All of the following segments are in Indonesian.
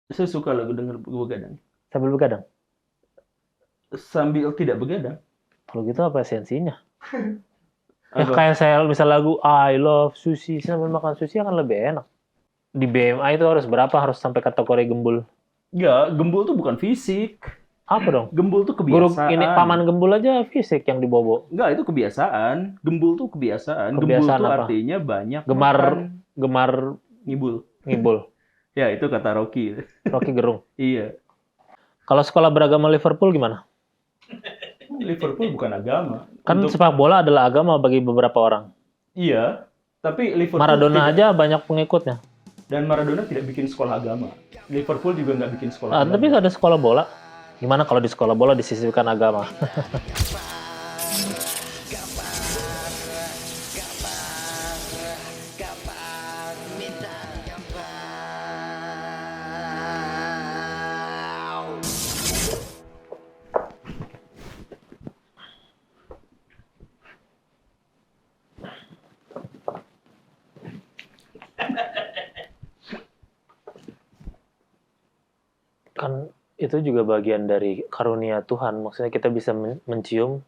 Saya suka lagu dengar begadang. Sambil begadang. Sambil tidak begadang. Kalau gitu apa esensinya? Ya Apa? kayak saya misal lagu I love sushi, sambil makan sushi akan lebih enak. Di BMI itu harus berapa? Harus sampai kategori gembul. Ya, gembul tuh bukan fisik. Apa dong? Gembul tuh Guru ini kebiasaan. paman gembul aja fisik yang dibobo. Enggak, itu kebiasaan. Gembul tuh kebiasaan. Gembul Kebiasaan tuh apa? artinya banyak Gemar makan. gemar Ngibul. ngibul. Ya, itu kata Rocky. Rocky Gerung. Iya. Kalau sekolah beragama Liverpool gimana? Liverpool bukan agama. Kan Untuk sepak bola adalah agama bagi beberapa orang. iya, tapi Liverpool Maradona tidak, aja banyak pengikutnya. dan Maradona tidak bikin sekolah agama. Liverpool juga nggak bikin sekolah agama. Tapi ada sekolah bola. Gimana kalau di sekolah bola disisipkan agama? Kan itu juga bagian dari karunia Tuhan. Maksudnya kita bisa mencium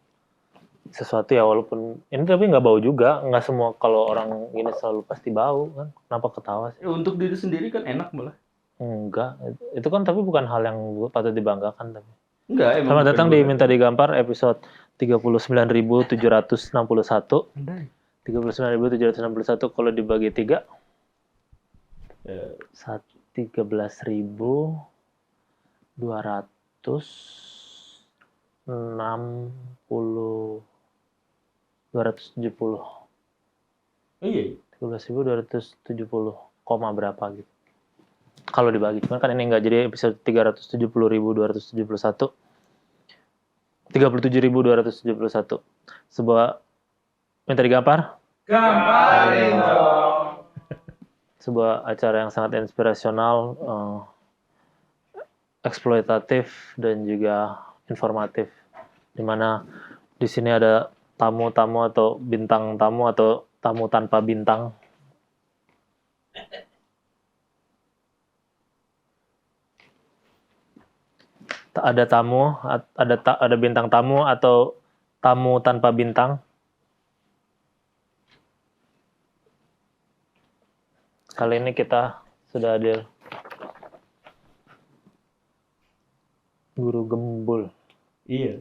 sesuatu ya, walaupun ini tapi nggak bau juga. Nggak semua kalau orang gini selalu pasti bau kan. Kenapa ketawa sih? Untuk diri sendiri kan enak malah. Enggak. Itu kan tapi bukan hal yang patut dibanggakan. Tapi. Enggak, emang Selamat bukan datang di bukan. Minta Digampar episode 39.761. Andai. 39.761 kalau dibagi 3 Ya, 13.260 iya. 13.270 koma berapa gitu. Kalau dibagi, cuman kan ini nggak jadi episode 370.271. 37.271. Sebuah Minta Digampar. Gamparin dong. Sebuah acara yang sangat inspirasional, eksploitatif dan juga informatif. Di mana di sini ada tamu-tamu atau bintang tamu atau tamu tanpa bintang. Ada tamu, ada bintang tamu atau tamu tanpa bintang. Kali ini kita sudah hadir Guru Gembul. Iya.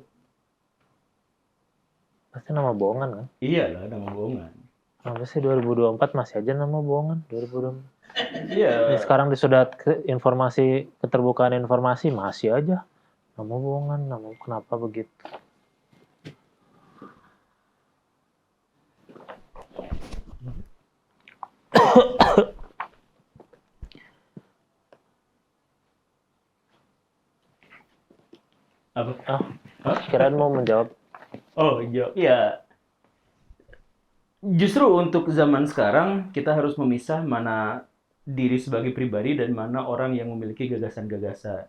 Pasti nama bohongan kan? Iyalah, nama bohongan. Kenapa sih 2024 masih aja nama bohongan? 2024. Iya. Sekarang sudah informasi, keterbukaan informasi masih aja nama bohongan. Kenapa begitu? Apa? Kirain mau menjawab. Oh, iya. Iya. Justru untuk zaman sekarang kita harus memisah mana diri sebagai pribadi dan mana orang yang memiliki gagasan-gagasan.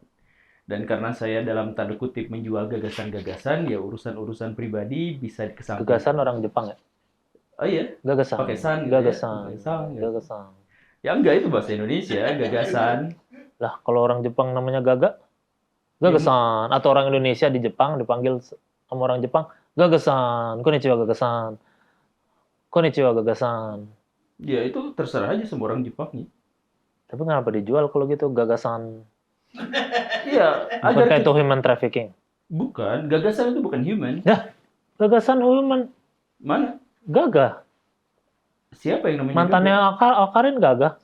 Dan karena saya dalam tanda kutip menjual gagasan-gagasan, ya urusan-urusan pribadi bisa dikesampingkan. Gagasan orang Jepang ya? Oh iya, Gagasan. pakai san gitu ya. Gagasan. Pakai san, gitu. Gagasan. Ya enggak, itu bahasa Indonesia, gagasan. Lah kalau orang Jepang namanya Gaga? Gagasan. Atau orang Indonesia di Jepang dipanggil sama orang Jepang, Gagasan. Konnichiwa Gagasan. Konnichiwa Gagasan. Ya itu terserah aja sama orang Jepangnya. Tapi kenapa dijual kalau gitu Gagasan? Iya, Bukan kayak itu human trafficking. Bukan, gagasan itu bukan human. Dah, Gagasan human. Mana? Gaga. Siapa yang namanya Mantannya Akarin Gaga.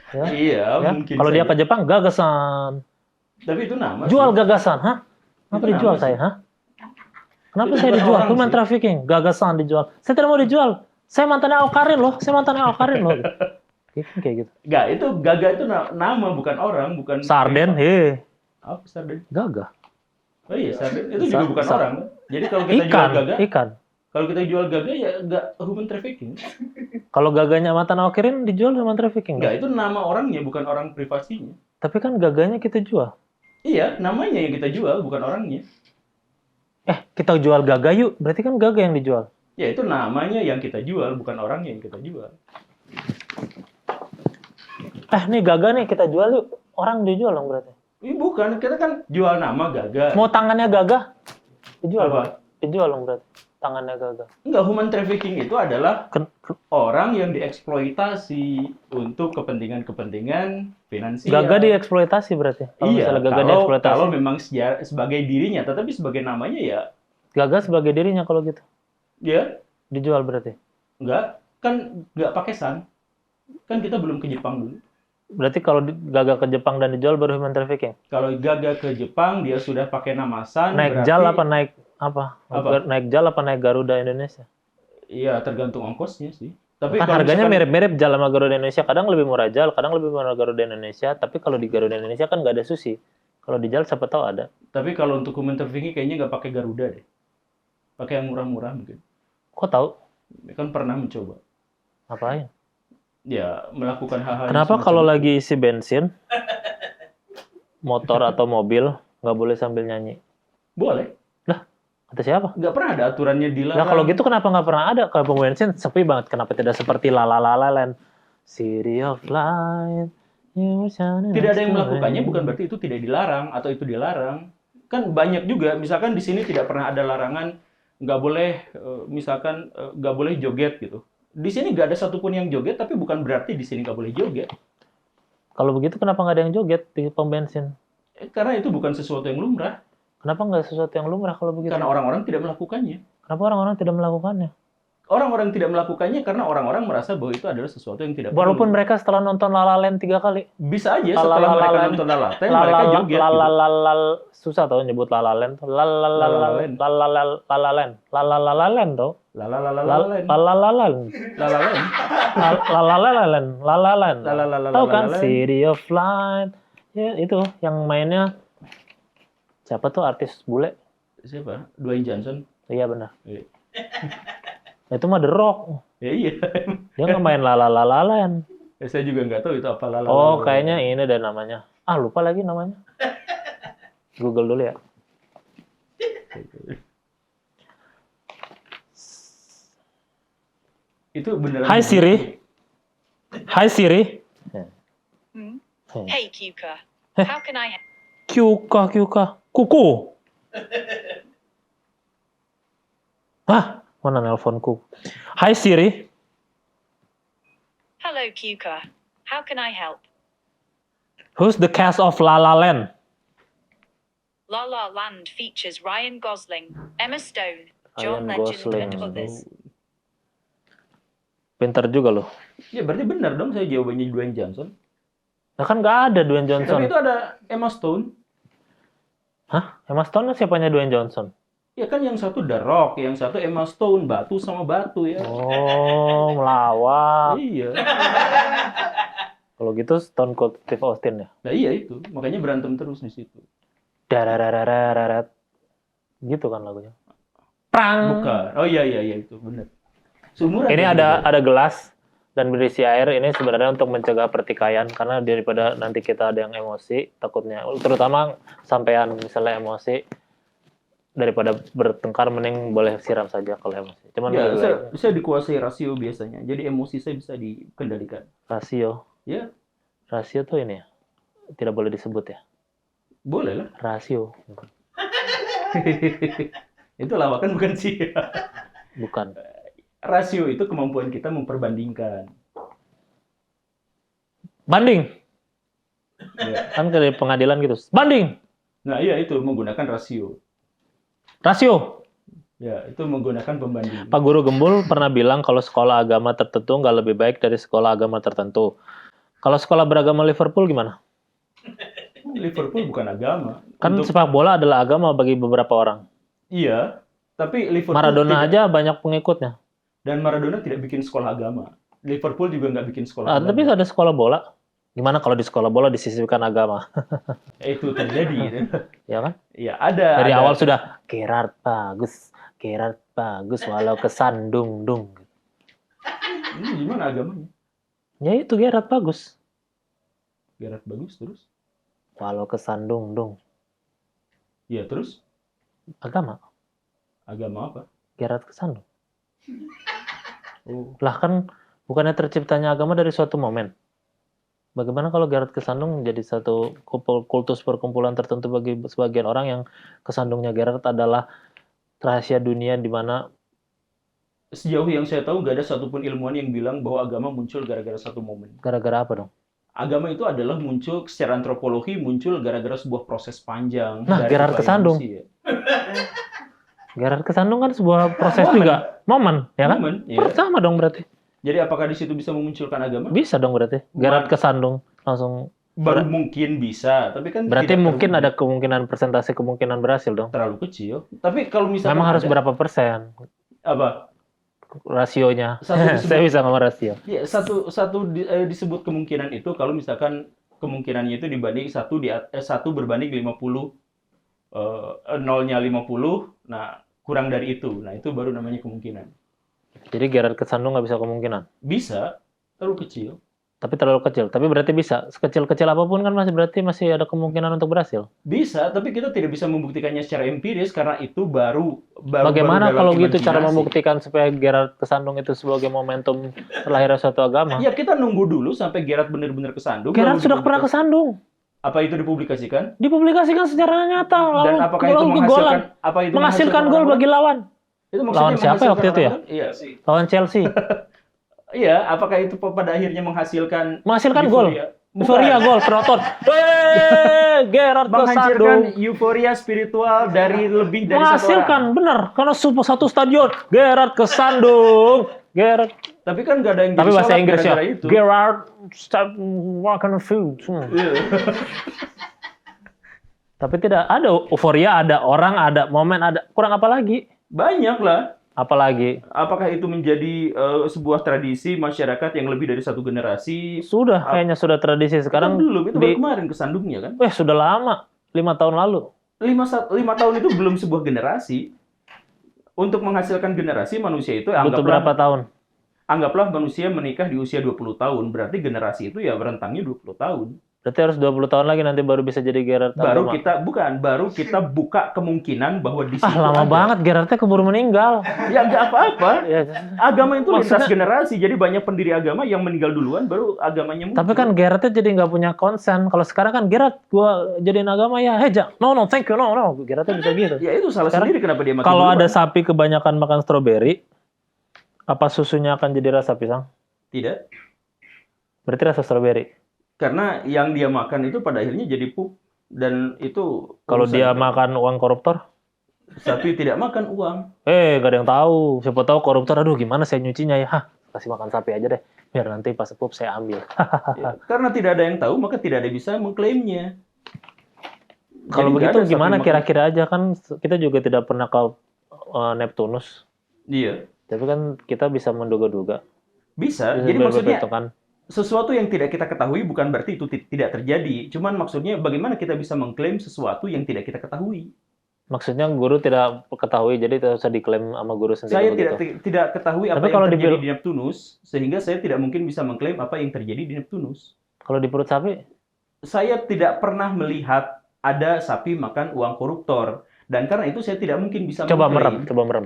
Ya? Iya, ya? mungkin. Kalau dia ke Jepang Gagasan. Tapi itu nama. Jual sih. Gagasan, hah? Kenapa Itu dijual nama saya, sih. hah? Kenapa Itu saya bukan dijual? orang Human sih. trafficking, Gagasan dijual. Saya tidak mau dijual. Saya mantannya Akarin loh. Kayak gitu. Enggak, itu Gaga itu nama, bukan orang, bukan. Sarden, he. Apa Sarden? Gaga. Oh iya, Sarden itu juga bukan orang. Jadi kalau kita Ikan, jual Gaga, ikan. kalau kita jual Gaga ya enggak human trafficking. Kalau Gaganya mantan Akarin dijual human trafficking. Enggak, itu nama orangnya, bukan orang privasinya. Tapi kan Gaganya kita jual. Iya, namanya yang kita jual, bukan orangnya. Kita jual Gaga yuk. Berarti kan Gaga yang dijual. Ya, itu namanya yang kita jual, bukan orangnya yang kita jual. Nih Gaga nih kita jual yuk. orang dijual dong berarti. Ini bukan, kita kan jual nama Gaga. Mau tangannya Gaga? Dijual Apa? dong. Dijual dong berarti. Tangannya Gaga. Enggak, human trafficking itu adalah Ken- orang yang dieksploitasi untuk kepentingan finansial. Gaga dieksploitasi berarti. Kalau Iya, misalnya Gaga kalau dieksploitasi. memang sebagai dirinya, tetapi sebagai namanya ya, Gaga sebagai dirinya kalau gitu. ya Dijual berarti. enggak, kan enggak pakai san. Kan kita belum ke Jepang dulu. Berarti kalau Gaga ke Jepang dan dijual baru human trafficking. Kalau Gaga ke Jepang, dia sudah pakai nama san. Naik berarti, jal apa naik apa? Apa? Naik jal apa naik Garuda Indonesia? Iya, tergantung ongkosnya sih. Tapi Kan kalau harganya misalkan- mirip-mirip jal sama Garuda Indonesia. Kadang lebih murah jal, kadang lebih murah Garuda Indonesia. Tapi kalau di Garuda Indonesia kan nggak ada sushi. Kalau di jal siapa tahu ada. Tapi kalau untuk human trafficking kayaknya nggak pakai Garuda deh. Pakai yang murah-murah mungkin. Kok tahu? Kan pernah mencoba. Ngapain? Ya, melakukan hal-hal yang Kenapa semacam kalau itu. lagi isi bensin, motor atau mobil nggak boleh sambil nyanyi? Boleh. Kata siapa? Nggak pernah ada aturannya dilarang. Nah kalau gitu kenapa nggak pernah ada? Kalau pom bensin sepi banget. Kenapa tidak seperti La La La La Land? City of Light. Tidak ada yang melakukannya bukan berarti itu tidak dilarang atau itu dilarang. Kan banyak juga, misalkan di sini tidak pernah ada larangan nggak boleh, misalkan nggak boleh joget gitu. Di sini nggak ada satupun yang joget, tapi bukan berarti di sini nggak boleh joget. Kalau begitu kenapa nggak ada yang joget di pom bensin? Karena itu bukan sesuatu yang lumrah. Kenapa nggak sesuatu yang lumrah kalau begitu? Karena orang-orang tidak melakukannya. Kenapa orang-orang tidak melakukannya? Orang-orang tidak melakukannya karena orang-orang merasa bahwa itu adalah sesuatu yang tidak Walaupun perlu. mereka setelah nonton La La Land 3 kali. Bisa aja La La setelah La mereka Land. nonton La La Land, La mereka La joget La gitu. La La La susah tau nyebut La La Land. La La La La La La Land. La La La La La Land. La La La La Land tau. La La La La La La Land. La La La Land. La La Land. La La La Land. La La Land. La La La La Tahu La kan La Land. City of Light. Ya itu yang mainnya siapa tuh artis bule? Siapa? Dwayne Johnson. Iya benar. Iya. Itu mah The Rock. Ya iya. Dia nggak main La La La La Land. Ya, saya juga nggak tahu itu apa La La La Oh, La La. kayaknya ini deh namanya. Ah, lupa lagi namanya. Google dulu ya. Itu beneran. Hai Siri. Hai Siri. Hmm? Hmm. Hey, Cuca. Eh. How can I help? Kyuka. Kuku. Hah? Mana nelponku? Hai Siri. Hello, Cuca. How can I help? Who's the cast of La La Land? La La Land features Ryan Gosling, Emma Stone, John Ryan Legend, Gosling. and others. Pinter juga loh. Ya berarti benar dong saya jawabannya Dwayne Johnson. Nah kan nggak ada Dwayne Johnson. Tapi itu ada Emma Stone. Hah? Emma Stone siapanya Dwayne Johnson? Ya kan yang satu The Rock, yang satu Emma Stone, batu sama batu ya. Oh, melawak. Iya. Kalau gitu Stone Cold Steve Austin ya. Nah iya itu, makanya berantem terus di situ. Darararararat. Gitu kan lagunya. Prang. Bukan. Oh iya itu benar. Seumuran Ini kan ada gelas dan berisi air. Ini sebenarnya untuk mencegah pertikaian karena daripada nanti kita ada yang emosi, takutnya terutama sampean misalnya emosi daripada bertengkar mending boleh siram saja kalau emosi. Cuman Ya, lebih baik saya dikuasai rasio biasanya. Jadi emosi saya bisa dikendalikan. rasio. Ya, Rasio tuh ini ya. Tidak boleh disebut ya. boleh lah. Rasio. Itu lawakan bukan sih. Bukan. Rasio itu kemampuan kita memperbandingkan. Banding. Ya. Kan dari pengadilan gitu. Banding. Nah, iya itu menggunakan rasio. Rasio. Ya, itu menggunakan pembanding. Pak Guru Gembul pernah bilang kalau sekolah agama tertentu nggak lebih baik dari sekolah agama tertentu. Kalau sekolah beragama Liverpool gimana? Liverpool bukan agama. Kan Untuk- sepak bola adalah agama bagi beberapa orang. Iya, tapi Liverpool Maradona tidak, aja banyak pengikutnya. dan Maradona tidak bikin sekolah agama. Liverpool juga nggak bikin sekolah Ah, agama. tapi ada sekolah bola. Gimana kalau di sekolah bola disisipkan agama? Itu terjadi. Ya kan? Ya, ada. Dari ada. awal sudah Gerard bagus walau kesandung dung. Ini gimana agamanya? Ya itu Gerard bagus Gerard bagus terus. walau kesandung dung. Ya, terus Agama agama apa? Gerard kesandung. Oh, Lah kan bukannya terciptanya agama dari suatu momen. Bagaimana kalau Garret Kesandung jadi satu kultus perkumpulan tertentu bagi sebagian orang yang kesandungnya Garret adalah rahasia dunia di mana Sejauh yang saya tahu nggak ada satupun ilmuwan yang bilang bahwa agama muncul gara-gara satu momen. gara-gara apa dong? Agama itu adalah muncul secara antropologi muncul gara-gara sebuah proses panjang Nah, dari Gerard upaya Kesandung. manusia. Garret Kesandung kan sebuah proses Momen. juga, momen, ya kan? Momen, iya. Sama dong berarti. Jadi apakah di situ bisa memunculkan agama? Bisa dong berarti. Garret Kesandung langsung. Baru mungkin bisa, tapi kan Berarti tidak mungkin teruji. ada kemungkinan persentase kemungkinan berhasil dong. Terlalu kecil. Tapi kalau misalkan Memang harus ada- berapa persen apa? rasionya? Satu disebut- Saya bisa ngomong rasio. Ya, disebut kemungkinan itu kalau misalkan kemungkinannya itu dibanding satu berbanding 50, nolnya 50, nah kurang dari itu. Nah, itu baru namanya kemungkinan. Jadi Garret Kesandung nggak bisa kemungkinan. Bisa, terlalu kecil. Tapi terlalu kecil. Tapi berarti bisa. Sekecil-kecil apapun kan berarti masih ada kemungkinan untuk berhasil. Bisa, tapi kita tidak bisa membuktikannya secara empiris karena itu baru Bagaimana dalam kalau gitu cara imajinasi. membuktikan supaya Garret Kesandung itu sebagai momentum lahirnya suatu agama? Ya, kita nunggu dulu sampai Gerard benar-benar kesandung. Garret lalu sudah pernah dipublikasi- kesandung. Apa itu dipublikasikan? Dipublikasikan secara nyata. Dan apakah itu menghasilkan Menghasilkan gol orang-orang? bagi lawan. Itu maksudnya Lawan siapa menghasilkan waktu itu ya? orang-orang? Iya. Lawan Chelsea. Iya, apakah itu pada akhirnya menghasilkan Menghasilkan gol. euforia? Euforia gol, penonton. Garret Menghancurkan Kesandung. euforia spiritual dari lebih dari satu orang. Menghasilkan, benar. Karena satu stadion. Garret Kesandung. Garret. Tapi kan nggak ada yang Tapi jadi bahasa sholat Inggrisnya. gara-gara itu. Gerard start walking food. Iya. Tapi tidak ada euforia, ada orang, ada momen, ada kurang apa lagi? Banyak lah. Apalagi Apakah itu menjadi sebuah tradisi masyarakat yang lebih dari satu generasi? sudah kayaknya sudah tradisi sekarang. Kan belum, itu di- baru kemarin kesandungnya kan. sudah lama, 5 tahun lalu. 5 tahun itu belum sebuah generasi. Untuk menghasilkan generasi manusia itu Butuh berapa tahun? anggaplah manusia menikah di usia 20 tahun, berarti generasi itu ya rentangnya 20 tahun. Berarti harus 20 tahun lagi nanti baru bisa jadi Gerard Baru agama. baru kita buka kemungkinan bahwa di situ lama ada. banget Gerardnya keburu meninggal. Ya nggak apa-apa. Ya, Agama itu lintas Maksudnya- generasi, jadi banyak pendiri agama yang meninggal duluan, baru agamanya muncul. tapi kan Gerardnya jadi nggak punya konsen. Kalau sekarang kan Gerard, gua jadiin agama ya, no, thank you, no. Gerardnya bisa gitu. Ya itu salah Sekarang sendiri kenapa dia mati Kalau duluan. ada sapi kebanyakan makan stroberi, apa susunya akan jadi rasa pisang? Tidak, Berarti rasa stroberi. karena yang dia makan itu pada akhirnya jadi pup, dan itu Kalau urusan dia kita. makan uang koruptor, Sapi tidak makan uang. gak ada yang tahu. Siapa tahu koruptor, aduh gimana saya nyucinya ya? Kasih makan sapi aja deh. Biar nanti pas pup saya ambil. Ya, karena tidak ada yang tahu, maka tidak ada yang bisa mengklaimnya. Kalau Jadi nggak begitu ada sapi gimana makan- kira-kira aja kan kita juga tidak pernah ke Neptunus. Iya, Tapi kan kita bisa menduga-duga. bisa. Bisa Jadi maksudnya berhitungan. sesuatu yang tidak kita ketahui bukan berarti itu tidak terjadi. Cuman maksudnya bagaimana kita bisa mengklaim sesuatu yang tidak kita ketahui. Maksudnya guru tidak ketahui, jadi tidak usah diklaim sama guru sendiri Saya begitu. tidak ketahui apa Tapi yang kalau terjadi dibil- di Neptunus, sehingga saya tidak mungkin bisa mengklaim apa yang terjadi di Neptunus. Kalau di perut sapi, Saya tidak pernah melihat ada sapi makan uang koruptor, dan karena itu saya tidak mungkin bisa coba mengklaim. merem.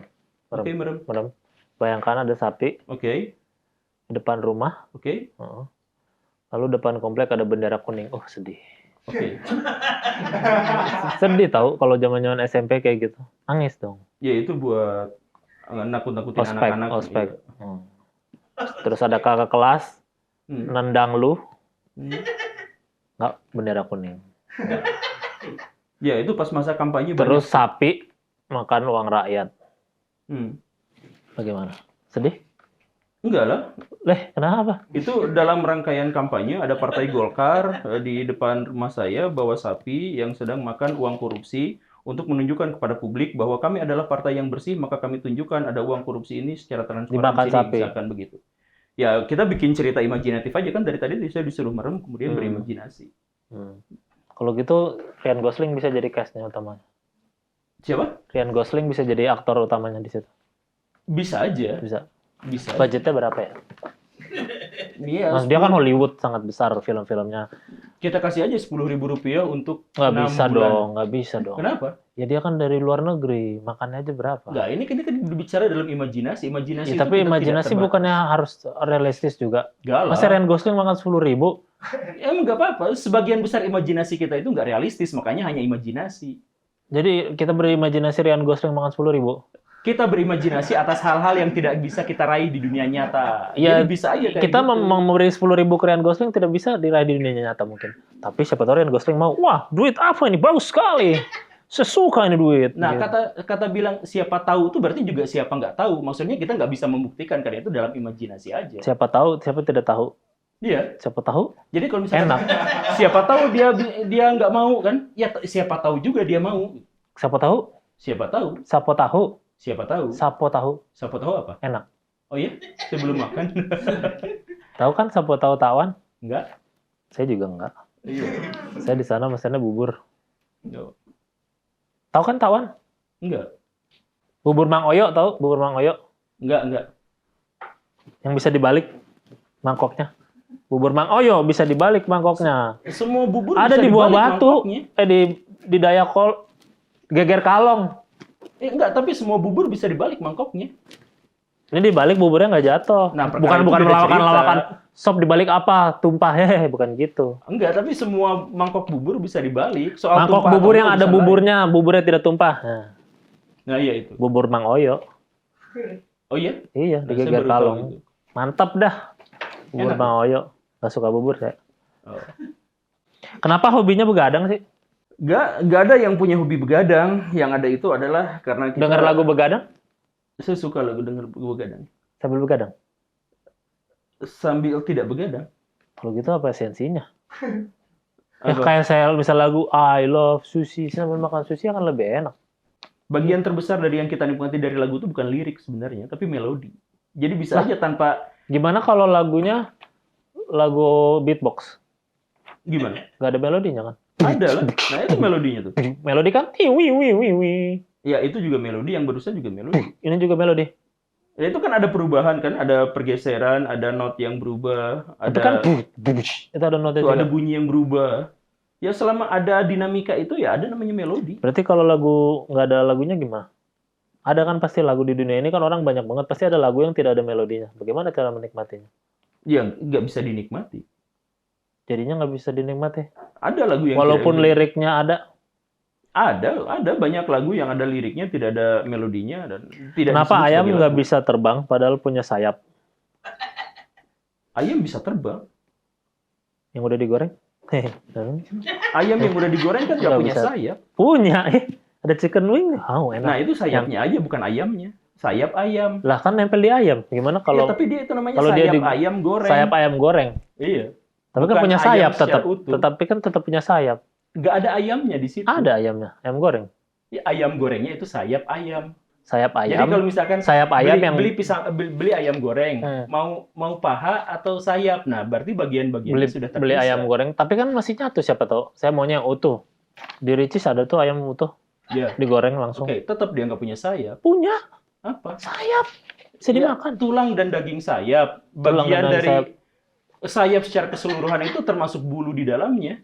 Oke, merem. Bayangkan ada sapi Oke, di depan rumah, oke, lalu depan komplek ada bendera kuning. Oh, sedih. oke. Sedih tahu kalau zaman-zaman SMP kayak gitu. Nangis dong. Ya itu buat nakut-nakutin anak-anak. Ospek. Iya. Terus ada kakak kelas Hmm. nendang lu, Hmm. nggak bendera kuning. Ya itu pas masa kampanye Terus sapi makan uang rakyat. Hmm. Bagaimana? Sedih? Enggak lah. Kenapa? Itu dalam rangkaian kampanye ada Partai Golkar di depan rumah saya bawa sapi yang sedang makan uang korupsi untuk menunjukkan kepada publik bahwa kami adalah partai yang bersih, maka kami tunjukkan ada uang korupsi ini secara transparan Dimakan di sini, sapi. misalkan begitu. Ya, kita bikin cerita imajinatif aja kan, dari tadi saya disuruh merem kemudian berimajinasi. Kalau gitu Ryan Gosling bisa jadi cast-nya utamanya. Siapa? Ryan Gosling bisa jadi aktor utamanya di situ. Bisa aja, Bisa. bisa. Budgetnya berapa ya? Iya, Mas dia kan Hollywood sangat besar film-filmnya. kita kasih aja Rp10.000 untuk Nggak 6 bisa bulan. dong, nggak bisa dong. Kenapa? Ya dia kan dari luar negeri, makannya aja berapa? Enggak, ini kan berbicara dalam imajinasi. Imajinasi Ya, itu tapi kita imajinasi tidak terbatas. bukannya harus realistis juga. Enggak lah. Masa Ryan Gosling makan 10.000? Emang nggak apa-apa. Sebagian besar imajinasi kita itu nggak realistis, makanya hanya imajinasi. Jadi kita berimajinasi Ryan Gosling makan 10.000. Kita berimajinasi atas hal-hal yang tidak bisa kita raih di dunia nyata. Ya, Jadi bisa aja kayak kita gitu. memberi 10.000 ke Ryan Gosling tidak bisa diraih di dunia nyata mungkin. Tapi siapa tahu Ryan Gosling mau, wah duit apa ini, bagus sekali. Sesuka ini duit. Nah, Gitu. kata bilang siapa tahu itu berarti juga siapa nggak tahu. Maksudnya kita nggak bisa membuktikan karena itu dalam imajinasi aja. Siapa tahu, siapa tidak tahu. Iya. Siapa tahu, Jadi kalau misalnya enak. siapa tahu dia nggak mau kan? Ya siapa tahu juga dia mau. Siapa tahu, Siapa tahu? siapa tahu, Siapa tahu? siapa tahu, Siapa tahu apa? enak. Oh iya? Sebelum makan? Tahu kan siapa tahu tawan? Enggak. Saya juga enggak. Iya. Saya di sana mesennya bubur. No. Tahu kan tawan? Enggak. Bubur Mang Oyo, tahu? Bubur Mang Oyo Enggak. yang bisa dibalik mangkoknya. Bubur Mang Oyo bisa dibalik mangkoknya. Semua bubur Ada bisa di buah dibalik batu. mangkoknya. Di Dayakol Geger Kalong. Enggak, tapi semua bubur bisa dibalik mangkoknya. Ini dibalik buburnya nggak jatuh. Nah, perkara bukan itu beda lawakan cerita. sop dibalik apa? Tumpah hehehe, bukan gitu. Enggak, tapi semua mangkok bubur bisa dibalik. Soal Mangkok tumpah bubur atau yang enggak ada bisa buburnya, buburnya tidak tumpah. Nah, iya itu. Bubur Mang Oyo. Oh iya? Iya, di Nah, saya Geger baru tahu Kalong. itu. Mantap dah. Bubur Enak, Mang Oyo. Gak suka bubur saya. Oh. Kenapa hobinya begadang sih? Enggak ada yang punya hobi begadang. Yang ada itu adalah karena kita Dengar lagu begadang? Saya suka lagu denger begadang. Sambil begadang. Sambil tidak begadang. Kalau gitu apa esensinya? Ya Apa? kayak saya misal lagu I love sushi, sambil makan sushi akan lebih enak. Bagian terbesar dari yang kita nikmati dari lagu itu bukan lirik sebenarnya, tapi melodi. Jadi bisa Lah. aja tanpa Gimana kalau lagunya lagu beatbox? gimana? Gak ada melodinya kan? Ada lah. Nah, itu melodinya tuh. Melodi kan? Wi. Ya, itu juga melodi, yang barusan juga melodi. Ini juga melodi. Ya, itu kan ada perubahan kan, ada pergeseran, ada not yang berubah, Itu kan ada itu ada notnya tuh ada juga. bunyi yang berubah. Ya selama ada dinamika itu ya ada namanya melodi. Berarti kalau lagu nggak ada lagunya gimana? Ada kan pasti lagu di dunia ini kan orang banyak banget. Pasti ada lagu yang tidak ada melodinya. Bagaimana cara menikmatinya? Ya nggak bisa dinikmati. Jadinya nggak bisa dinikmati. Ada lagu yang Walaupun tidak liriknya ada. ada banyak lagu yang ada liriknya tidak ada melodinya dan tidak Kenapa disebut ayam sebagai nggak lagu. bisa terbang padahal punya sayap? Ayam bisa terbang. Yang udah digoreng? Ayam yang udah digoreng kan nggak Nggak punya bisa. sayap. Punya. Ada chicken wing. Oh, enak. Nah itu sayapnya aja bukan ayamnya. Sayap ayam. Lah kan nempel di ayam. Gimana Ya, kalau tapi dia itu namanya kalau dia sayap di- ayam goreng. sayap ayam goreng? Iya. Tapi kan Bukan punya ayam sayap secara tetap. utuh. Tetapi kan tetap punya sayap. Nggak ada ayamnya di situ. Ada ayamnya. Ayam goreng. Ya, ayam gorengnya itu sayap ayam. Sayap Jadi ayam. kalau misalkan Sayap ayam yang beli ayam goreng, Hmm. mau paha atau sayap. Nah, berarti bagian-bagiannya beli sudah terpisah. beli ayam goreng. Tapi kan masih nyatu siapa tahu. Saya maunya yang utuh. Di Ricis ada tuh ayam utuh Ya. digoreng langsung. Oke, tetap dia nggak punya sayap. Punya Apa? sayap. Bisa Ya, dimakan. tulang dan daging sayap. Tulang Bagian dan dari sayap. sayap secara keseluruhan itu termasuk bulu di dalamnya.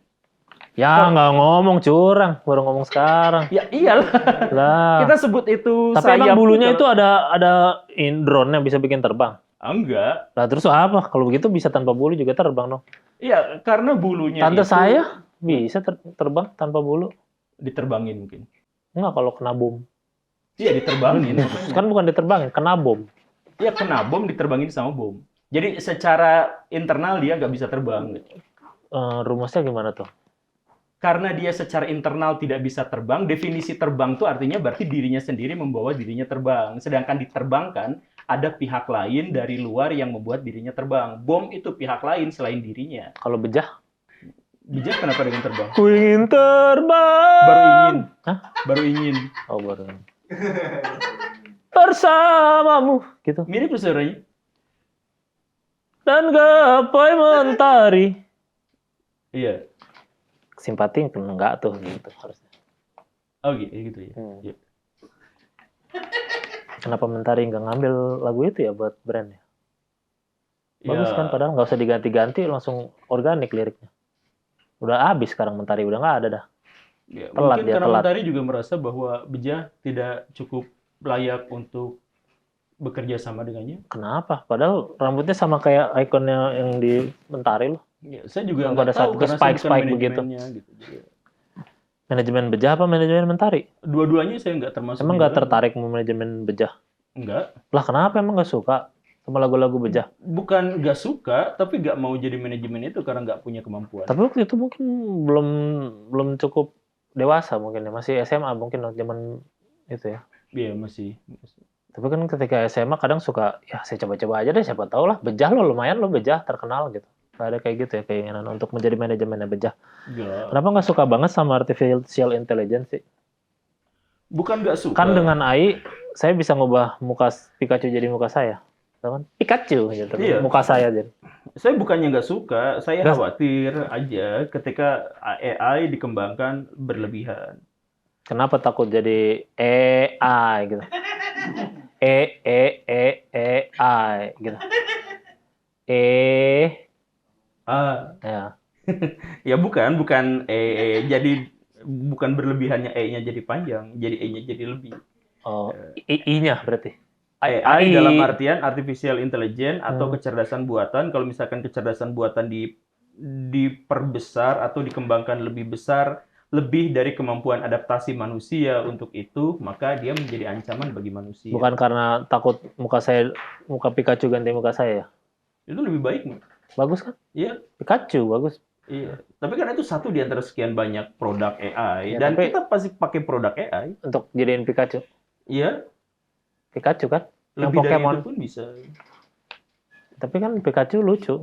Ya nggak ngomong curang. Baru ngomong sekarang. Ya iyalah. Lah. Kita sebut itu Tapi sayap. emang bulunya itu kalau- ada drone yang bisa bikin terbang. enggak. Lah terus apa? Kalau begitu bisa tanpa bulu juga terbang dong. Iya, karena bulunya Tante itu saya bisa terbang tanpa bulu. diterbangin mungkin. Enggak kalau kena bom. Iya, diterbangin. makanya. Kan bukan diterbangin, kena bom. Iya, kena bom diterbangin sama bom. Jadi secara internal dia nggak bisa terbang. Rumusnya gimana tuh? Karena dia secara internal tidak bisa terbang, definisi terbang itu artinya berarti dirinya sendiri membawa dirinya terbang. Sedangkan diterbangkan, ada pihak lain dari luar yang membuat dirinya terbang. Bom itu pihak lain selain dirinya. Kalau bejah? Bijak kenapa dengan terbang? Ku ingin terbang. Baru ingin. Hah? Baru ingin. Oh baru. Bersamamu gitu. Mirip tuh suaranya. Dan gapai mentari. Iya. Simpati enggak tuh gitu harusnya. Oh gitu ya. Hmm. Iya. Kenapa mentari nggak ngambil lagu itu ya buat brand ya? Bagus Ya, kan padahal nggak usah diganti-ganti langsung organik liriknya. Udah habis sekarang mentari udah nggak ada dah. ya, Telat mungkin dia, karena telat. Mentari juga merasa bahwa Beja tidak cukup layak untuk bekerja sama dengannya. Kenapa? Padahal rambutnya sama kayak ikonnya yang di mentari loh. Ya, saya juga Pada nggak saat tahu itu karena saya bukan spike begitu. manajemennya gitu. Jadi, Manajemen bejah apa manajemen mentari? dua-duanya saya nggak termasuk. Emang di nggak dalamnya. tertarik mau manajemen bejah? Enggak. Lah kenapa emang nggak suka sama lagu-lagu bejah? Bukan nggak suka, tapi nggak mau jadi manajemen itu karena nggak punya kemampuan. Tapi waktu itu mungkin belum cukup dewasa mungkin ya, masih SMA mungkin zaman itu ya. Iya masih. Tapi kan ketika SMA kadang suka, ya saya coba-coba aja deh, siapa tahu lah bejah lo lumayan lo bejah terkenal gitu. Nggak ada kayak gitu ya keinginan untuk menjadi manajemennya bejah. Enggak. Kenapa nggak suka banget sama artificial intelligence sih? Bukan nggak suka. Kan dengan AI saya bisa ngubah muka Pikachu jadi muka saya. Tahu kan? Pikachu gitu, Iya. muka saya jadi. Saya bukannya nggak suka, saya Nggak- khawatir aja ketika AI dikembangkan berlebihan. Kenapa takut jadi AI gitu? AI gitu. Ah, Ya. ya bukan jadi bukan berlebihannya E-nya jadi panjang, jadi E-nya jadi lebih. Oh, I-nya berarti. AI dalam artian artificial intelligence atau Hmm. kecerdasan buatan. Kalau misalkan kecerdasan buatan diperbesar atau dikembangkan lebih besar, lebih dari kemampuan adaptasi manusia untuk itu, maka dia menjadi ancaman bagi manusia. Bukan karena takut muka Pikachu ganti muka saya ya? Itu lebih baik, Mak. Bagus kan? Iya, Pikachu bagus. iya. Tapi kan itu satu di antara sekian banyak produk AI, Ya, dan tapi- kita pasti pakai produk AI. Untuk jadiin Pikachu. Iya, Pikachu kan? Yang lebih dari Pokemon. itu pun bisa. Tapi kan Pikachu lucu.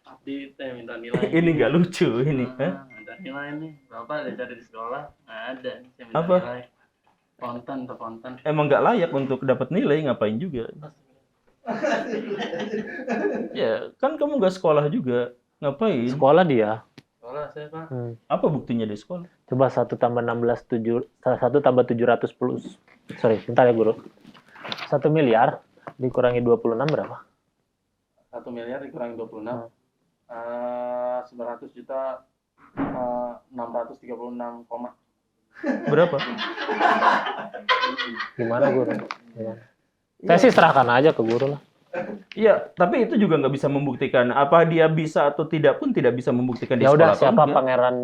Abdi teh minta nilai. Ini nggak lucu ini. Hah? Ada nilai nih. Bapak ada di sekolah? Nggak ada. Saya minta Apa? nilai. Konten. Emang nggak layak untuk dapat nilai, ngapain juga? Ya, kan kamu nggak sekolah juga. Ngapain? Sekolah dia. Sekolah saya Pak. Apa buktinya di sekolah? Coba 1 tambah 7 sorry, bentar ya guru. 1 miliar dikurangi 26 berapa? 1 miliar dikurangi 26. 900 juta 636 koma. Berapa? Gimana guru? Gimana? Saya sih serahkan aja ke guru lah. Iya, tapi itu juga nggak bisa membuktikan apa dia bisa atau tidak pun tidak bisa membuktikan di Ya udah, sekolah atau siapa enggak. pangeran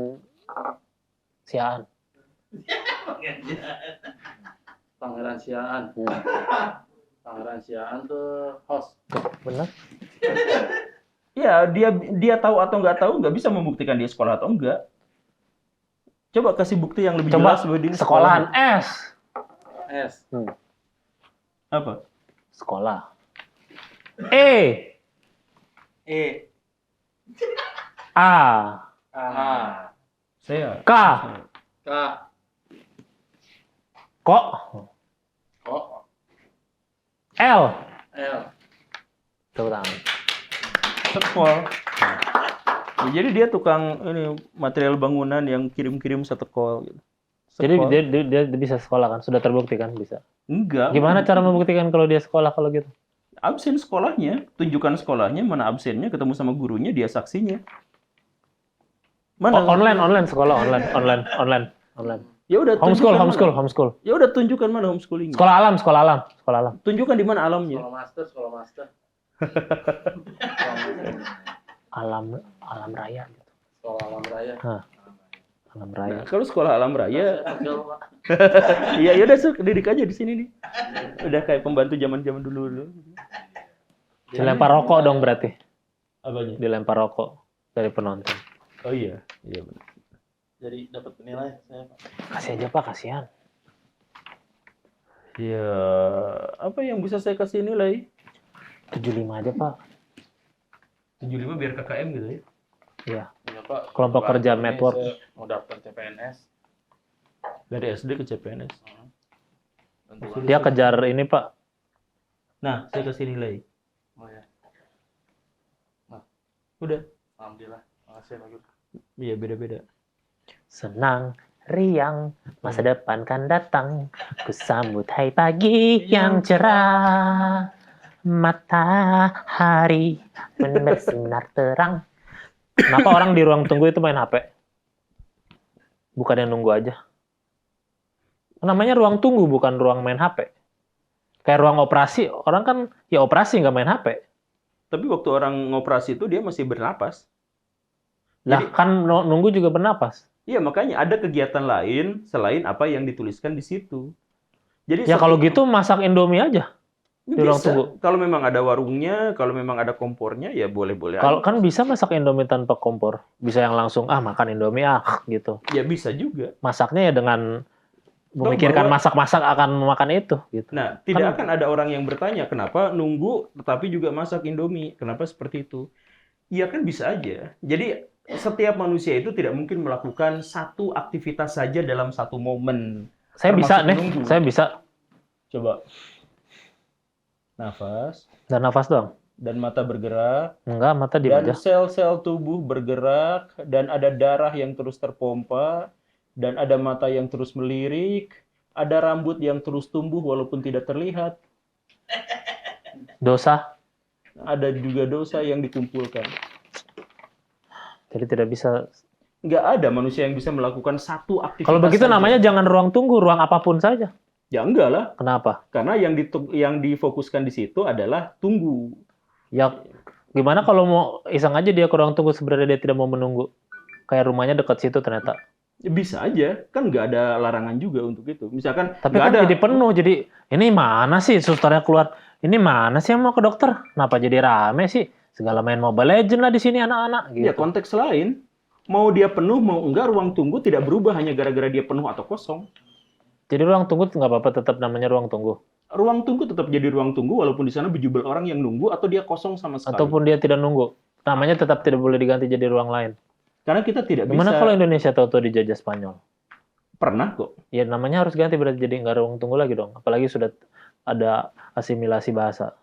Siaan? Pangeran Siaan. Pangeran Siaan tuh host. Benar? Ya, dia tahu atau nggak bisa membuktikan dia sekolah atau enggak. Coba kasih bukti yang lebih Coba jelas bahwa dia sekolahan S. S. Apa? Sekolah. E. E. A. A. Saya. K. K. Kok. O. L. L. Tepuk tangan. Sekol. Ya, jadi dia tukang ini material bangunan yang kirim-kirim satu kol. Gitu. Jadi Sekol. dia bisa sekolah kan? Sudah terbukti kan bisa. Enggak. Gimana cara membuktikan kalau dia sekolah kalau gitu? Absen sekolahnya, tunjukkan sekolahnya, mana absennya, ketemu sama gurunya, dia saksinya. Mana? Online sekolah online. Ya udah Homeschool. tunjukkan mana. Ya udah tunjukkan mana homeschoolingnya. Sekolah alam. Tunjukkan di mana alamnya. Sekolah master. Alam raya gitu. Sekolah alam raya. Alam raya. Nah, kalau sekolah alam raya, Saya pegel, Pak. iya ya udah didik aja di sini nih. Udah kayak pembantu zaman-zaman dulu. Dilempar rokok dong berarti. Apanya? Dilempar rokok dari penonton. Oh iya benar. Jadi dapat penilai saya Pak. Kasih aja Pak, kasihan. Ya, apa yang bisa saya kasih nilai? 75 aja Pak. 75 biar KKM gitu ya. Iya. Iya Pak. Kelompok kerja Ini network. saya mau daftar CPNS. Dari SD ke CPNS. Tentu Dia kejar ini Pak. Nah, saya kasih nilai. Oh ya. Udah. Alhamdulillah. Makasih Pak Guru. Iya, beda-beda. Senang, riang, masa depan kan datang. Kusambut hai pagi yang cerah. Matahari pun bersinar terang. Kenapa orang di ruang tunggu itu main HP? Bukan yang nunggu aja. Namanya ruang tunggu, bukan ruang main HP. Kayak ruang operasi, orang kan ya operasi nggak main HP. Tapi waktu orang ngoperasi itu dia masih bernapas. Lah Jadi, kan nunggu juga bernapas. iya makanya ada kegiatan lain selain apa yang dituliskan di situ. Jadi Ya kalau gitu masak Indomie aja di ruang bisa. tunggu. Kalau memang ada warungnya, kalau memang ada kompornya, ya boleh-boleh Kalau aja. kan bisa masak Indomie tanpa kompor. Bisa yang langsung makan Indomie gitu. Ya bisa juga. Masaknya ya dengan Toh memikirkan bahwa, masak-masak akan memakan itu gitu. nah, Kan tidak akan ada orang yang bertanya kenapa nunggu tetapi juga masak Indomie. Kenapa seperti itu? Ya kan bisa aja. Jadi setiap manusia itu tidak mungkin melakukan satu aktivitas saja dalam satu momen. saya bisa Termasuk nih, menunggu. saya bisa. Coba nafas Dan nafas doang. dan mata bergerak Enggak, mata diem dan aja. sel-sel tubuh bergerak dan ada darah yang terus terpompa dan ada mata yang terus melirik, ada rambut yang terus tumbuh walaupun tidak terlihat, Dosa. ada juga dosa yang dikumpulkan. Jadi tidak bisa. Nggak ada manusia yang bisa melakukan satu aktivitas Kalau begitu saja. namanya jangan ruang tunggu, ruang apapun saja. Ya enggak lah, Kenapa? karena yang difokuskan di situ adalah tunggu. Ya gimana kalau mau iseng aja dia ke ruang tunggu sebenarnya dia tidak mau menunggu. Kayak rumahnya dekat situ ternyata. Ya, bisa aja, kan nggak ada larangan juga untuk itu. Misalkan Tapi nggak kan ada. jadi penuh, jadi ini mana sih susternya keluar? Ini mana sih yang mau ke dokter? Kenapa jadi rame sih? Segala main Mobile Legends lah di sini anak-anak gitu. Ya konteks lain, mau dia penuh mau enggak, ruang tunggu tidak berubah hanya gara-gara dia penuh atau kosong. Jadi ruang tunggu nggak apa-apa tetap namanya ruang tunggu. Ruang tunggu tetap jadi ruang tunggu walaupun di sana berjubel orang yang nunggu atau dia kosong sama sekali. Ataupun dia tidak nunggu. Namanya tetap tidak boleh diganti jadi ruang lain. Karena kita tidak Gimana bisa. kalau Indonesia tahu-tahu dijajah Spanyol? Pernah kok. Ya namanya harus ganti berarti jadi nggak ruang tunggu lagi dong. Apalagi sudah ada asimilasi bahasa.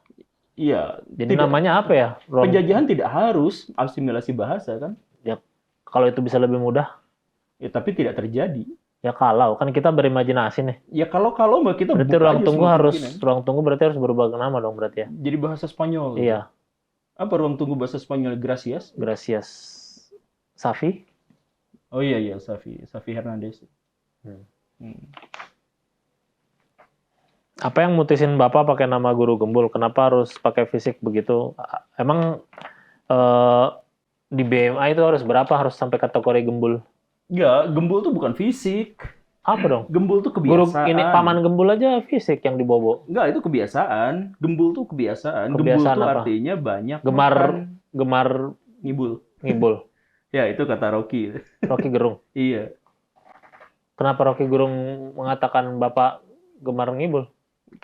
Iya. Jadi tidak- namanya apa ya? Ruang, Penjajahan tidak harus asimilasi bahasa kan? kalau itu bisa lebih mudah, Ya tapi tidak terjadi. ya kalau kan kita berimajinasi nih. Ya kalau mah kita Berarti buka ruang aja tunggu semua harus kemungkinan. ruang tunggu berarti harus berubah nama dong berarti ya. Jadi bahasa Spanyol. Iya, Apa ruang tunggu bahasa Spanyol? Gracias. gracias. Safi? Oh iya Safi Hernandez. Hmm. Hmm. Apa yang mutusin Bapak pakai nama guru gembul? Kenapa harus pakai fisik begitu? Emang di BMI itu harus berapa? Harus sampai kategori gembul? Ya, gembul tuh bukan fisik. Apa dong? Gembul tuh Guru kebiasaan. ini paman gembul aja fisik yang dibobo. Enggak, itu kebiasaan. Gembul tuh kebiasaan. Kebiasaan Gembul tuh apa? artinya banyak Gemar makan. gemar Ngibul. ngibul. Ya, itu kata Rocky. Rocky Gerung. Iya. Kenapa Rocky Gerung mengatakan Bapak gemar ngibul?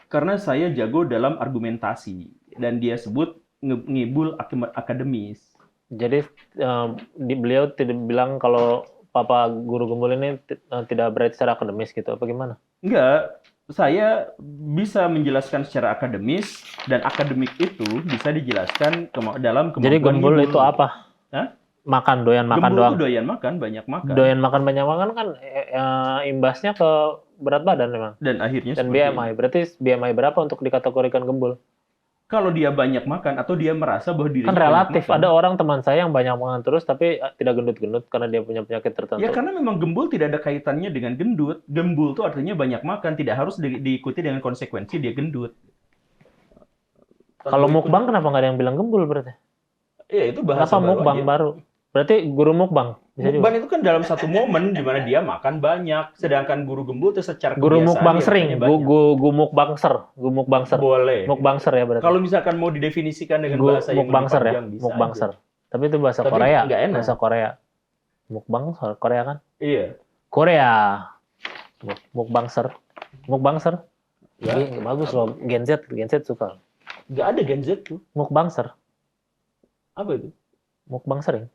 Karena saya jago dalam argumentasi. Dan dia sebut ngibul akademis. Jadi beliau tidak bilang kalau Papa guru gembul ini tidak berarti secara akademis gitu, apa gimana? Enggak. Saya bisa menjelaskan secara akademis. Dan akademik itu bisa dijelaskan dalam kemampuan Jadi gembul ngibul. itu apa? Hah? Makan, doyan makan Gembul doang. itu doyan makan, banyak makan. Doyan makan banyak makan kan imbasnya ke berat badan memang. Dan akhirnya Dan seperti BMI. Berarti BMI berapa untuk dikategorikan gembul? kalau dia banyak makan atau dia merasa bahwa dirinya Kan banyak relatif. makan. Ada orang teman saya yang banyak makan terus tapi tidak gendut-gendut karena dia punya penyakit tertentu. Ya karena memang gembul tidak ada kaitannya dengan gendut. Gembul itu artinya banyak makan, tidak harus diikuti dengan konsekuensi dia gendut. Kalau mukbang kenapa nggak ada yang bilang gembul berarti? Ya itu bahasa Kenapa baru mukbang aja. baru? Berarti guru mukbang. Bisa juga. Mukbang itu kan dalam satu momen di mana dia makan banyak, sedangkan guru gembul itu secara Guru kebiasaan mukbang dia sering, makannya banyak. gumukbangser. Boleh. Mukbangser ya berarti. Kalau misalkan mau didefinisikan dengan bahasa yang lebih Mukbangser ya, panjang, bisa mukbangser. aja. Tapi itu bahasa Tapi Korea, nggak enak. bahasa Korea. Mukbang Korea kan? Iya. Korea. Mukbangser. Mukbangser. Ya. Ini bagus loh, Gen Z suka. Nggak ada Gen Z tuh. Mukbangser. Apa itu? Mukbangser ya?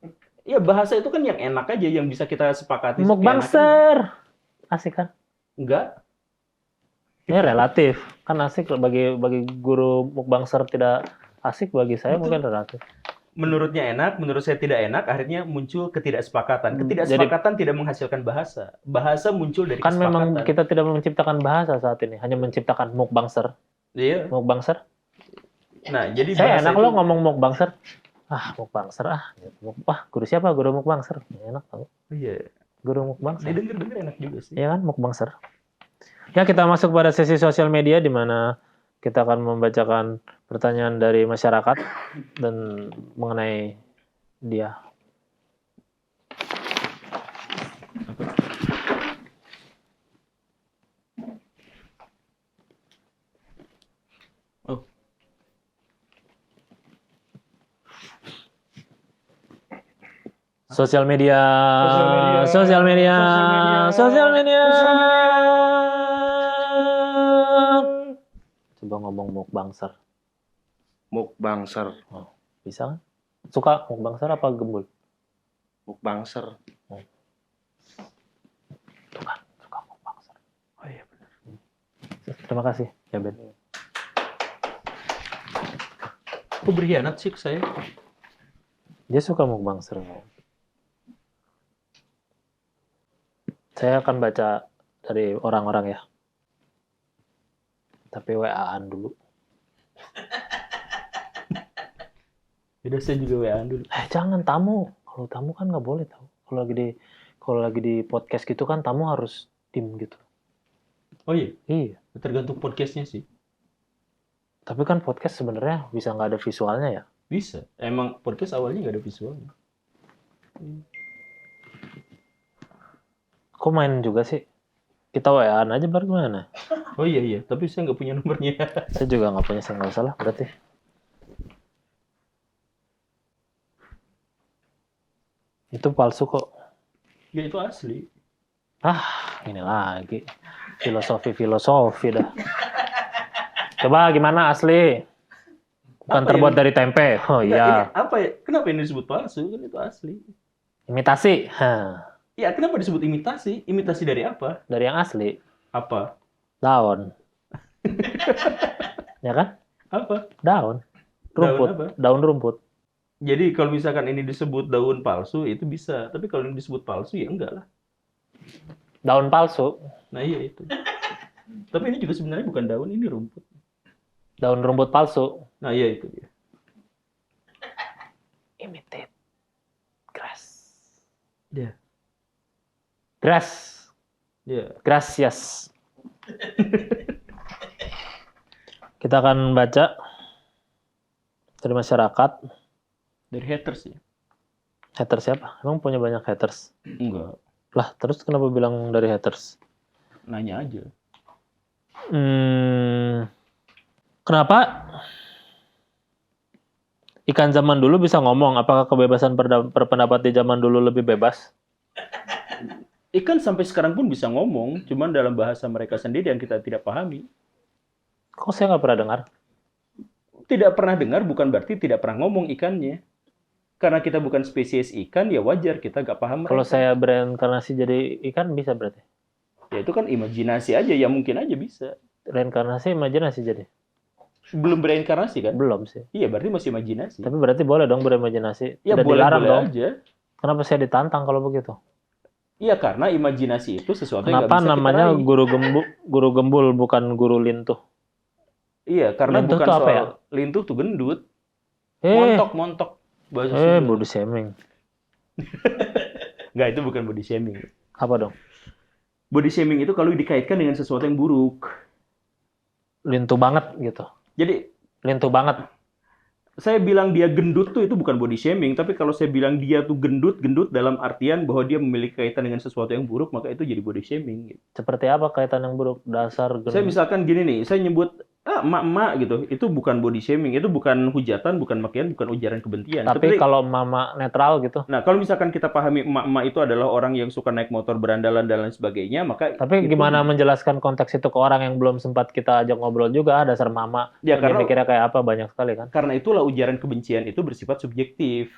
Ya bahasa itu kan yang enak aja, yang bisa kita sepakati. Mukbangser. Asik kan? Enggak. Ini relatif. Kan asik bagi guru mukbangser tidak asik, bagi saya Betul. mungkin relatif. Menurutnya enak, menurut saya tidak enak, akhirnya muncul ketidaksepakatan. Ketidaksepakatan tidak menghasilkan bahasa. Bahasa muncul dari Kan memang kesepakatan. kita tidak menciptakan bahasa saat ini, hanya menciptakan mukbangser. Iya. Mukbangser. Nah, jadi Saya bahasa enak itu- lo ngomong mukbangser. Mukbangser Wah, guru siapa? Guru mukbangser. Enak tau. Iya. Guru mukbangser. Didengar-dengar enak juga sih. Iya kan, mukbangser. Ya, kita masuk pada sesi sosial media di mana Kita akan membacakan pertanyaan dari masyarakat dan mengenai dia. Oh, Sosial media. Sosial media. Coba ngomong mukbangser. Mukbangser. Bisa kan? Suka mukbangser apa gembul? Mukbangser. Tuh kan, suka mukbangser. Oh iya benar. Terima kasih, ya Ben. Aku berkhianat sih ke saya. Dia suka mukbangser. Saya akan baca dari orang-orang ya. Tapi WA-an dulu. Udah saya juga WA-an dulu. Jangan tamu. Kalau tamu kan nggak boleh tahu. Kalau lagi di podcast gitu kan tamu harus tim gitu. Oh iya, Iya. tergantung podcastnya sih. Tapi kan podcast sebenarnya bisa nggak ada visualnya ya. Bisa. Emang podcast awalnya nggak ada visualnya. Kok main juga sih? Kita WA-an aja baru gimana? Oh iya, tapi saya nggak punya nomornya. Saya juga nggak punya, saya nggak usah lah berarti. Itu palsu kok. Ya itu asli. Ini lagi. Filosofi dah. Coba gimana asli? Bukan Apa terbuat yang- dari tempe. Oh Nggak, iya. ini apa ya? Kenapa ini disebut palsu? Kan itu asli. Imitasi. Ya, kenapa disebut imitasi? Imitasi dari apa? Dari yang asli. Apa? Daun. Ya kan? Apa? Daun. Rumput. Daun apa? Daun rumput. Jadi kalau misalkan ini disebut daun palsu, itu bisa. Tapi kalau ini disebut palsu, ya enggak lah. Daun palsu. Nah iya itu. Tapi ini juga sebenarnya bukan daun, ini rumput. Daun rumput palsu. Nah iya itu dia. Imitate grass. Iya. Grass. Iya. Gracias. Kita akan baca dari masyarakat. Dari haters ya? Haters siapa? Emang punya banyak haters? Enggak. Lah, terus kenapa bilang dari haters? Nanya aja. Kenapa ikan zaman dulu bisa ngomong? Apakah kebebasan berpendapat di zaman dulu lebih bebas? Ikan sampai sekarang pun bisa ngomong, cuman dalam bahasa mereka sendiri yang kita tidak pahami. Kok saya nggak pernah dengar? Tidak pernah dengar bukan berarti tidak pernah ngomong ikannya. Karena kita bukan spesies ikan, ya wajar kita nggak paham Kalau mereka. saya bereinkarnasi jadi ikan bisa berarti? Ya itu kan imajinasi aja, ya mungkin aja bisa. Reinkarnasi imajinasi jadi? Belum bereinkarnasi kan? Belum sih. Iya, berarti masih imajinasi. Tapi berarti boleh dong berimajinasi? Ya Tidak boleh-boleh dilarang dong? aja. Kenapa saya ditantang kalau begitu? Iya, karena imajinasi itu sesuatu yang nggak Kenapa bisa kita namanya raih. guru gembul bukan guru lintuh? Iya, karena Lintuh bukan tuh apa soal ya? lintuh tuh gendut. Montok bahasa Sunda. Body shaming. Nggak, itu bukan body shaming. Apa dong? Body shaming itu kalau dikaitkan dengan sesuatu yang buruk. Lintuh banget gitu. Jadi Lintuh banget. saya bilang dia gendut tuh itu bukan body shaming, tapi kalau saya bilang dia tuh gendut dalam artian bahwa dia memiliki kaitan dengan sesuatu yang buruk, maka itu jadi body shaming. Gitu. Seperti apa kaitan yang buruk? Dasar Saya misalkan gini nih, saya nyebut emak-emak gitu, itu bukan body shaming, itu bukan hujatan, bukan makian, bukan ujaran kebencian. Tapi kalau mama netral gitu. Nah, kalau misalkan kita pahami emak-emak itu adalah orang yang suka naik motor berandalan dan lain sebagainya, maka Tapi itu- gimana menjelaskan konteks itu ke orang yang belum sempat kita ajak ngobrol juga, dasar mama. Ya, Dia karena- mikirnya kayak apa, banyak sekali kan. Karena itulah ujaran kebencian itu bersifat subjektif.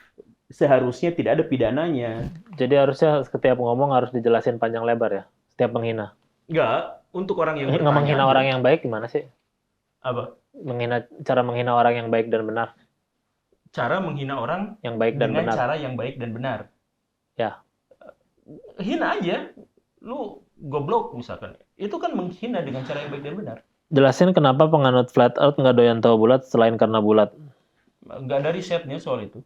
Seharusnya tidak ada pidananya. Jadi harusnya setiap ngomong harus dijelasin panjang lebar ya. Setiap menghina. Enggak, untuk orang yang Nggak bertanya menghina aja. orang yang baik gimana sih? Apa? Cara menghina orang yang baik dan benar. Cara menghina orang Yang baik dan dengan benar. cara yang baik dan benar. Ya. Hina aja. Lu goblok misalkan. Itu kan menghina dengan cara yang baik dan benar. Jelasin kenapa penganut flat earth nggak doyan tahu bulat selain karena bulat. Nggak ada risetnya soal itu.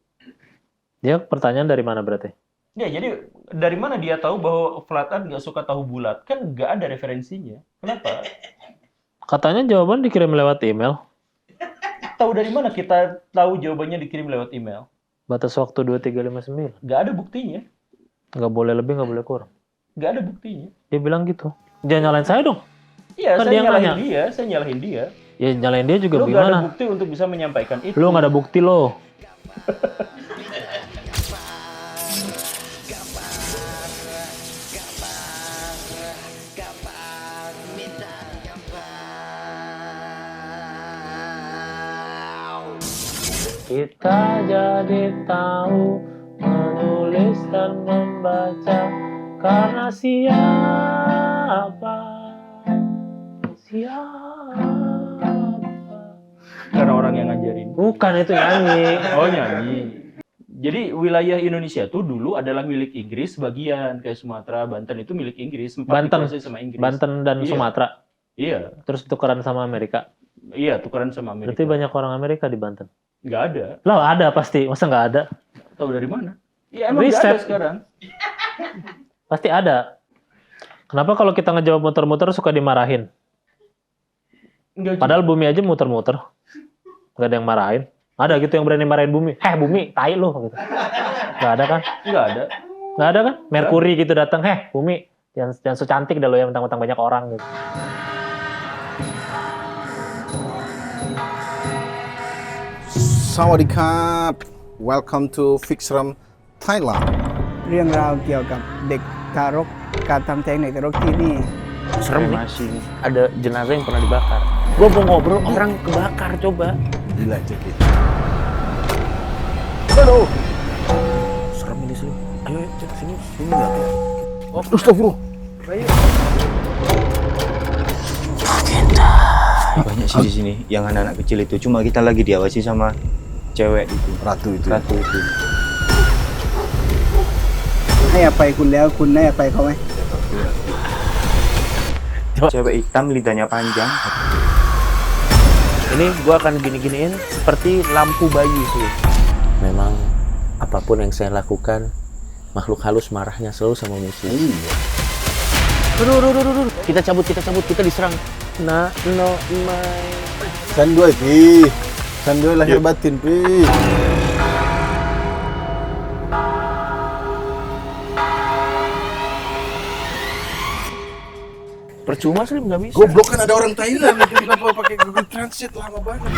Dia pertanyaan dari mana berarti? Ya, jadi dari mana dia tahu bahwa flat earth nggak suka tahu bulat? Kan nggak ada referensinya. Kenapa? Katanya jawaban dikirim lewat email. Tahu dari mana kita tahu jawabannya dikirim lewat email? Batas waktu 2359. Nggak ada buktinya. Nggak boleh lebih, nggak boleh kurang. Nggak ada buktinya. Dia bilang gitu. Jangan nyalain saya dong. Iya, Kan saya dia nyalahin nanya. dia. Saya nyalahin dia. Ya nyalain dia juga Lu nggak ada gimana? bukti untuk bisa menyampaikan itu. Lu nggak ada bukti lo. Kita jadi tahu menulis dan membaca karena siapa? Karena orang yang ngajarin. Bukan itu nyanyi. Oh, nyanyi. Jadi wilayah Indonesia tuh dulu adalah milik Inggris sebagian, kayak Sumatera, Banten itu milik Inggris, sempat Banten. dikuasai sama Inggris. Banten dan Iya. Sumatera. Iya, Terus tukeran sama Amerika. iya tukeran sama Amerika. Berarti banyak orang Amerika di Banten. Nggak ada. Lah ada pasti. Masa nggak ada? Tahu dari mana? Ya emang nggak ada Riset. sekarang. Pasti ada. Kenapa kalau kita ngejawab muter-muter suka dimarahin? Nggak Padahal juga. bumi aja muter-muter. Nggak ada yang marahin. Ada gitu yang berani marahin bumi. Bumi, tai lu. Gitu. Nggak ada kan? Nggak ada. Nggak ada kan? Merkuri gitu datang. Bumi, jangan so cantik dah lo yang mentang-mentang banyak orang gitu. Sawadikap Welcome to Fixram Thailand เรื่องราวเกี่ยวกับเด็กทารกการทำแท้งในทารกที่นี่ Serem nih. Ada jenazah yang pernah dibakar. Gua mau ngobrol orang kebakar coba. Gila jadi Serem ini sih. Ayo cek sini lihat. Astagfirullah Banyak sih di sini yang anak-anak kecil itu. Cuma kita lagi diawasi sama cewek itu. Ratu itu Ratu itu. ให้อภัยคุณแล้วคุณให้อภัยเขาไหม Cewek hitam lidahnya panjang. Ini gua akan gini-giniin seperti lampu bayi sih. Memang apapun yang saya lakukan, makhluk halus marahnya selalu sama musuh. Aduh. Kita cabut, kita diserang. No, my. Sanduai pi Sanduai lahir batin pi Percuma sih nggak bisa. Goblok kan ada orang Thailand. Kenapa pakai Google Translate lama banget?